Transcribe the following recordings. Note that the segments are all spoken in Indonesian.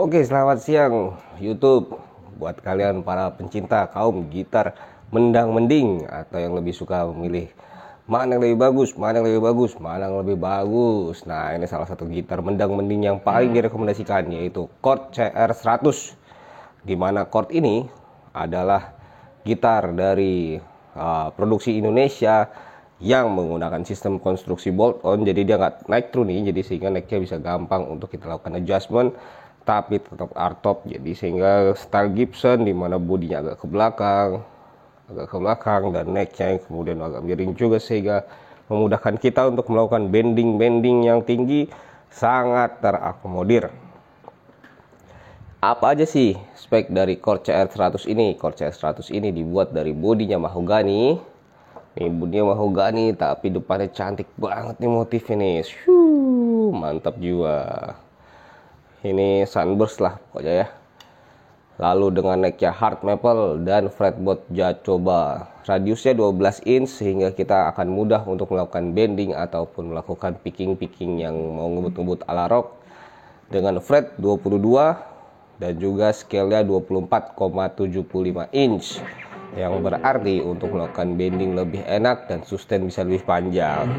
Oke, selamat siang YouTube. Buat kalian para pencinta kaum gitar mendang mending atau yang lebih suka memilih mana yang lebih bagus, mana yang lebih bagus, mana yang lebih bagus. Nah, ini salah satu gitar mendang mending yang paling direkomendasikan, yaitu Korg CR100. Dimana Korg ini adalah gitar dari produksi Indonesia yang menggunakan sistem konstruksi bolt on, jadi dia nggak naik tuning, jadi sehingga naiknya bisa gampang untuk kita lakukan adjustment, tapi tetap hardtop, jadi sehingga style Gibson dimana bodinya agak ke belakang dan necknya kemudian agak miring juga, sehingga memudahkan kita untuk melakukan bending yang tinggi, sangat terakomodir. Apa aja sih spek dari Korg CR100 ini? Korg CR100 ini dibuat dari bodinya mahogani. Ini bodinya mahogani tapi depannya cantik banget nih motifnya nih. Mantap juga. Ini sunburst lah pokoknya ya. Lalu dengan necknya hard maple dan fretboard Jacoba. Radiusnya 12 inch sehingga kita akan mudah untuk melakukan bending ataupun melakukan picking yang mau ngebut-ngebut ala rock. Dengan fret 22 dan juga scale-nya 24,75 inch. Yang berarti untuk melakukan bending lebih enak dan sustain bisa lebih panjang.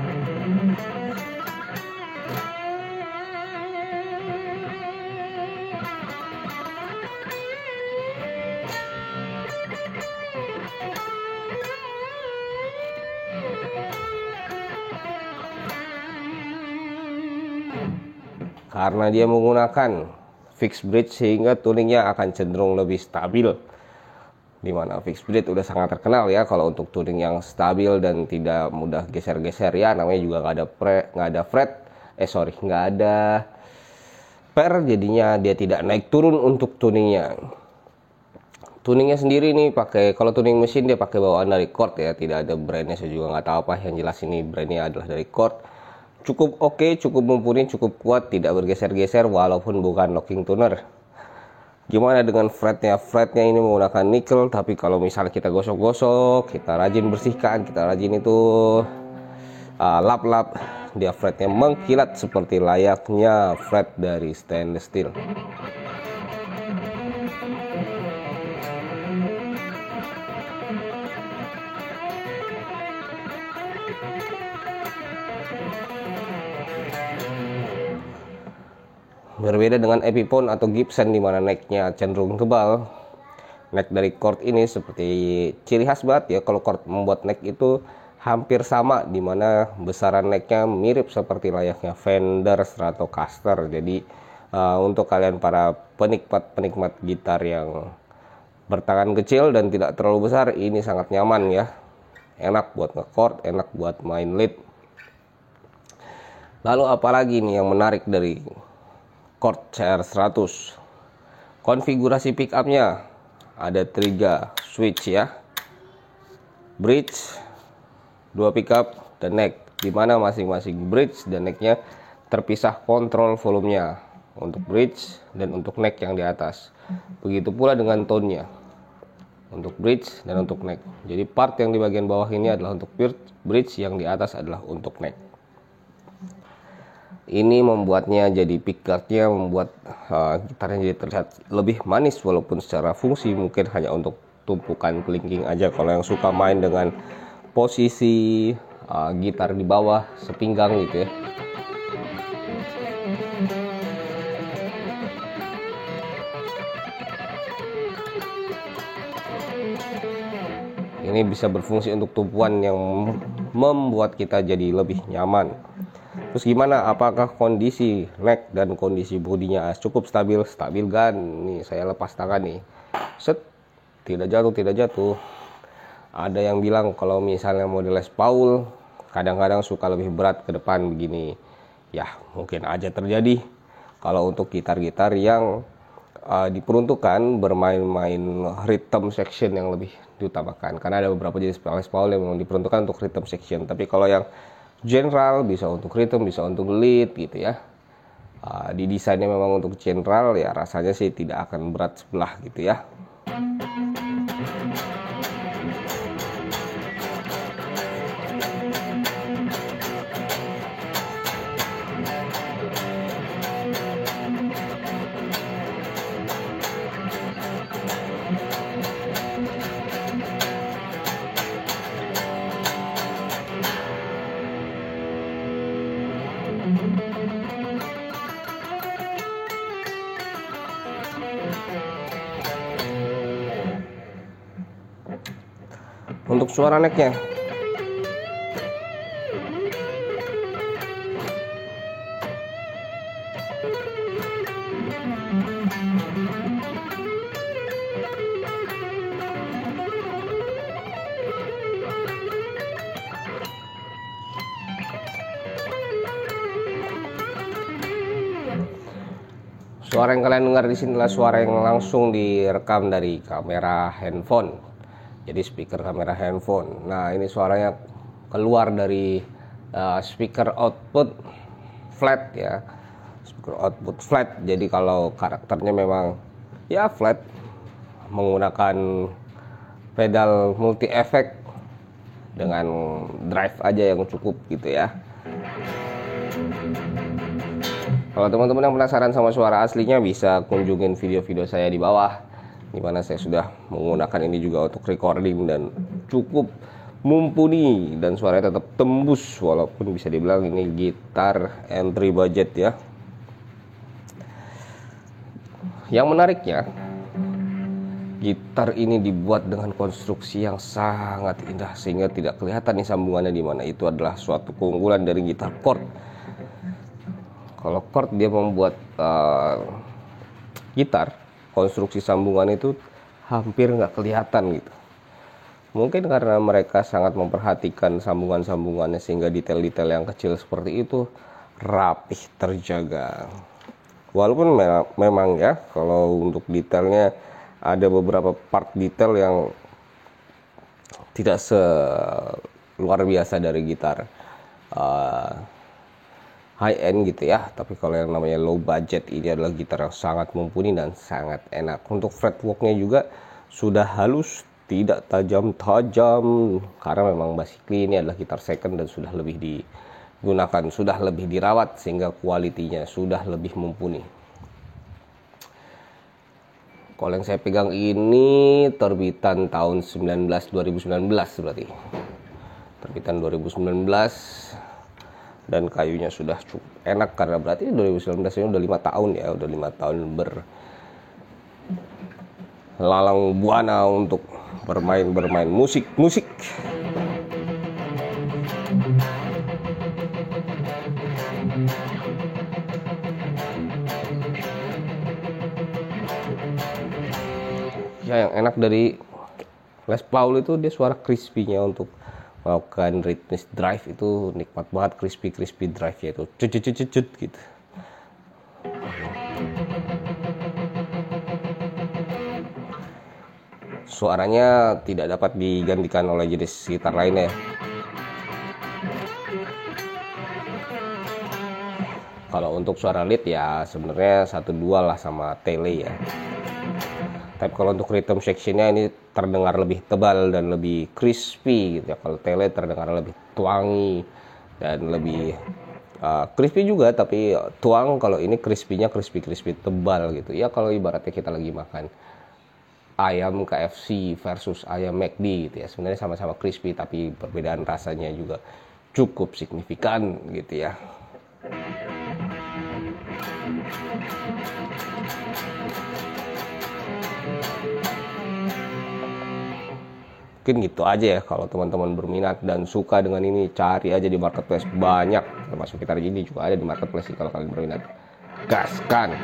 Karena dia menggunakan fixed bridge sehingga tuningnya akan cenderung lebih stabil. Dimana fixed bridge udah sangat terkenal ya kalau untuk tuning yang stabil dan tidak mudah geser-geser ya, namanya juga nggak ada per, jadinya dia tidak naik turun untuk tuningnya. Tuningnya sendiri nih kalau tuning mesin dia pakai bawaan dari Korg ya, tidak ada brandnya, saya juga nggak tahu apa, yang jelas ini brandnya adalah dari Korg. Cukup oke, cukup mumpuni, cukup kuat, tidak bergeser-geser walaupun bukan locking tuner. Gimana dengan fretnya? Fretnya ini menggunakan nickel, tapi kalau misalnya kita gosok-gosok, kita rajin bersihkan, kita rajin itu lap-lap, dia fretnya mengkilat seperti layaknya fret dari stainless steel. Berbeda dengan Epiphone atau Gibson di mana necknya cenderung tebal, neck dari Korg ini seperti ciri khas banget ya. Kalau Korg membuat neck itu hampir sama, di mana besaran necknya mirip seperti layaknya Fender Stratocaster. Jadi untuk kalian para penikmat gitar yang bertangan kecil dan tidak terlalu besar, ini sangat nyaman ya. Enak buat nge-chord, enak buat main lead. Lalu apalagi nih yang menarik dari Korg CR100? Konfigurasi pickupnya ada 3 switch ya, bridge, 2 pickup dan neck, dimana masing-masing bridge dan necknya terpisah kontrol volumenya untuk bridge dan untuk neck yang di atas. Begitu pula dengan tone-nya untuk bridge dan untuk neck. Jadi part yang di bagian bawah ini adalah untuk bridge, yang di atas adalah untuk neck. Ini membuatnya jadi pickupnya membuat gitarnya jadi terlihat lebih manis, walaupun secara fungsi mungkin hanya untuk tumpukan kelingking aja kalau yang suka main dengan posisi gitar di bawah sepinggang gitu ya. Ini bisa berfungsi untuk tumpuan yang membuat kita jadi lebih nyaman. Terus gimana? Apakah kondisi neck dan kondisi bodinya cukup stabil? Stabil kan? Nih saya lepas tangan nih. Set, tidak jatuh. Ada yang bilang kalau misalnya model Les Paul kadang-kadang suka lebih berat ke depan begini. Ya, mungkin aja terjadi kalau untuk gitar-gitar yang diperuntukkan bermain-main rhythm section yang lebih diutamakan. Karena ada beberapa jenis Les Paul yang memang diperuntukkan untuk rhythm section. Tapi kalau yang general bisa untuk rhythm, bisa untuk lead gitu ya. Didesainnya memang untuk general ya, rasanya sih tidak akan berat sebelah gitu ya. Untuk suara necknya, suara yang kalian dengar di sini adalah suara yang langsung direkam dari kamera handphone. Jadi speaker kamera handphone. Nah, ini suaranya keluar dari speaker output flat ya. Speaker output flat. Jadi kalau karakternya memang ya flat, menggunakan pedal multi effect dengan drive aja yang cukup gitu ya. Kalau teman-teman yang penasaran sama suara aslinya bisa kunjungin video-video saya di bawah, di mana saya sudah menggunakan ini juga untuk recording dan cukup mumpuni dan suaranya tetap tembus walaupun bisa dibilang ini gitar entry budget ya. Yang menariknya, gitar ini dibuat dengan konstruksi yang sangat indah sehingga tidak kelihatan nih sambungannya di mana. Itu adalah suatu keunggulan dari gitar chord. Kalau chord dia membuat gitar, konstruksi sambungan itu hampir nggak kelihatan gitu. Mungkin karena mereka sangat memperhatikan sambungan-sambungannya sehingga detail-detail yang kecil seperti itu rapih terjaga. Walaupun memang ya kalau untuk detailnya ada beberapa part detail yang tidak luar biasa dari gitar high end gitu ya. Tapi kalau yang namanya low budget, ini adalah gitar yang sangat mumpuni dan sangat enak. Untuk fretworknya juga sudah halus, tidak tajam-tajam, karena memang basically ini adalah gitar second dan sudah lebih digunakan, sudah lebih dirawat sehingga kualitinya sudah lebih mumpuni. Kalau yang saya pegang ini terbitan tahun 2019 berarti. Terbitan 2019 dan kayunya sudah cukup enak karena berarti 2019 ini udah 5 tahun ya, udah 5 tahun berlalang buana untuk bermain musik. Ya, yang enak dari Les Paul itu dia suara crispy-nya untuk melakukan rhythmic drive itu nikmat banget, crispy drive nya itu cut gitu. Suaranya tidak dapat digantikan oleh jenis gitar lainnya. Kalau untuk suara lead ya sebenarnya 1-2 lah sama tele ya. Tapi kalau untuk rhythm sectionnya ini terdengar lebih tebal dan lebih crispy gitu ya. Kalau tele terdengar lebih tuangi dan lebih crispy juga, tapi tuang. Kalau ini crispy-nya crispy tebal gitu ya. Kalau ibaratnya kita lagi makan ayam KFC versus ayam McD gitu ya, sebenarnya sama-sama crispy tapi perbedaan rasanya juga cukup signifikan gitu ya. Mungkin gitu aja ya. Kalau teman-teman berminat dan suka dengan ini, cari aja di marketplace, banyak, termasuk gitar ini juga ada di marketplace. Kalau kalian berminat, gaskan.